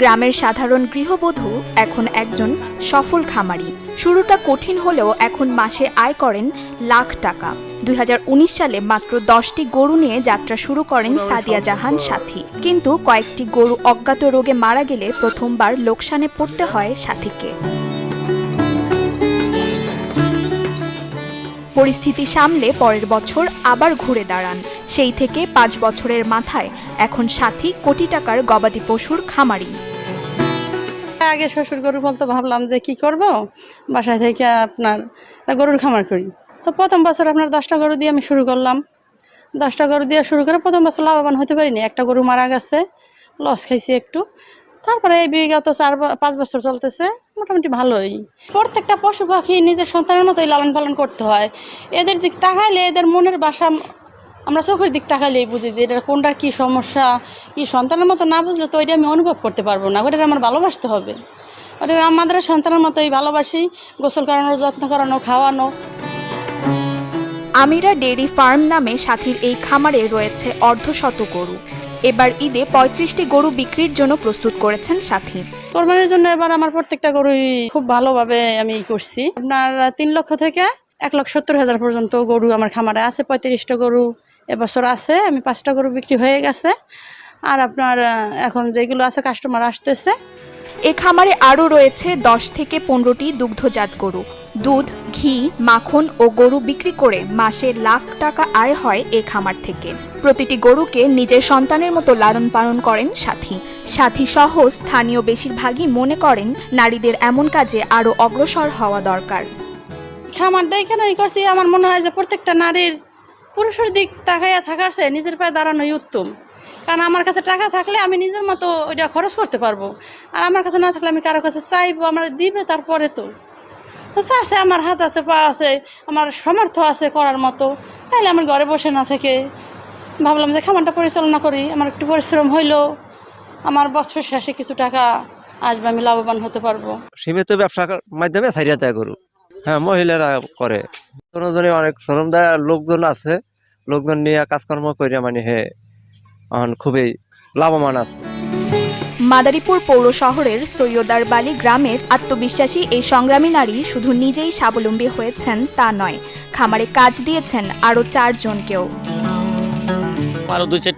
গ্রামের সাধারণ গৃহবধূ এখন একজন সফল খামারি। শুরুটা কঠিন হলেও এখন মাসে আয় করেন লাখ টাকা। 2019 সালে মাত্র 10টি গরু নিয়ে যাত্রা শুরু করেন সাদিয়া জাহান সাথী। কিন্তু কয়েকটি গরু অজ্ঞাত রোগে মারা গেলে প্রথমবার লোকসানে পড়তে হয় সাথীকে। পরিস্থিতি সামলে পরের বছর আবার ঘুরে দাঁড়ান। সেই থেকে 5 বছরের মাথায় এখন সাথী কোটি টাকার গবাদি পশুর খামারি। আগে শ্বশুর গরু বলতে ভাবলাম যে কি করব, বাসায় থেকে আপনার গরুর খামার করি। তো প্রথম বছর আপনার 10টা গরু দিয়ে আমি শুরু করলাম। 10টা গরু দিয়ে শুরু করে প্রথম বছর লাভবান হতে পারিনি, একটা গরু মারা গেছে, লস খাইছি একটু। তারপরে এই বিগত 4-5 বছর চলতেছে মোটামুটি ভালোই। প্রত্যেকটা পশু পাখি নিজের সন্তানের মতোই লালন পালন করতে হয়। এদের দিক তাকাইলে, এদের মনের ভাষা আমরা চোখের দিক তাকাইলেই বুঝি যে এটা কোনটা কি সমস্যা, কি সন্তানের মতো না বুঝলে তো ওইটা আমি অনুভব করতে পারবো না। ওটা আমার ভালোবাসতে হবে, ওটা আমাদের সন্তানের মতোই ভালোবাসি। গোসল করানো, যত্ন করানো, খাওয়ানো। আমিরা ডেইরি ফার্ম নামে সাথীর এই খামারে রয়েছে অর্ধশত গরু। এবার ঈদে 35টি গরু বিক্রির জন্য প্রস্তুত করেছেন সাথী। কোরবানির জন্য এবার আমার প্রত্যেকটা গরুই খুব ভালোভাবে আমি করছি। আপনার 3 লক্ষ থেকে 1,70,000 পর্যন্ত গরু আমার খামারে আছে। 35টা গরু এবছর আছে। আমি 5টা গরু বিক্রি হয়ে গেছে। আর আপনার এখন যেগুলো আছে কাস্টমার আসতেছে। এ খামারে আরও রয়েছে 10 থেকে 15টি দুগ্ধজাত গরু। দুধ, ঘি, মাখন ও গরু বিক্রি করে মাসে লাখ টাকা আয় হয় এ খামার থেকে। প্রতিটি গরুকে নিজের সন্তানের মতো লালন পালন করেন সাথী। সাথী সহ স্থানীয় বেশিরভাগই মনে করেন নারীদের এমন কাজে আরও অগ্রসর হওয়া দরকার। খামারটা এখানেই করছি, আমার মনে হয় যে প্রত্যেকটা নারীর পুরুষের দিক তাকাইয়া থাকার চেয়ে নিজের পায়ে দাঁড়ানোই উত্তম। কারণ আমার কাছে টাকা থাকলে আমি নিজের মতো ওইটা খরচ করতে পারবো, আর আমার কাছে না থাকলে আমি কারো কাছে চাইবো, আমার দিবে তারপরে তো চাচ্ছে। আমার হাত আছে, পা আছে, আমার সামর্থ্য আছে করার মতো, তাইলে আমার ঘরে বসে না থেকে ভাবলাম যে খামারটা পরিচালনা করি। আমার একটু পরিশ্রম হইলো, আমার বছর শেষে কিছু টাকা আসবে, আমি লাভবান হতে পারবো। সীমিত ব্যবসার মাধ্যমে ছাড়িয়ে দেয় গরু। হ্যাঁ, মহিলারা করে। কোনোজনে অনেক শ্রম দেয়, লোকজন আছে, লোকজন নিয়ে কাজকর্ম করে মানে এখন খুবই লাভবান আছে। মাদারীপুর পৌর শহরের সৈয়দার বালি গ্রামের আত্মবিশ্বাসী এই সংগ্রামী নারী শুধু নিজেই স্বাবলম্বী হয়েছেন তা নয়, খামারে কাজ দিয়েছেন আরও 4 জনকেও। আরও 2-4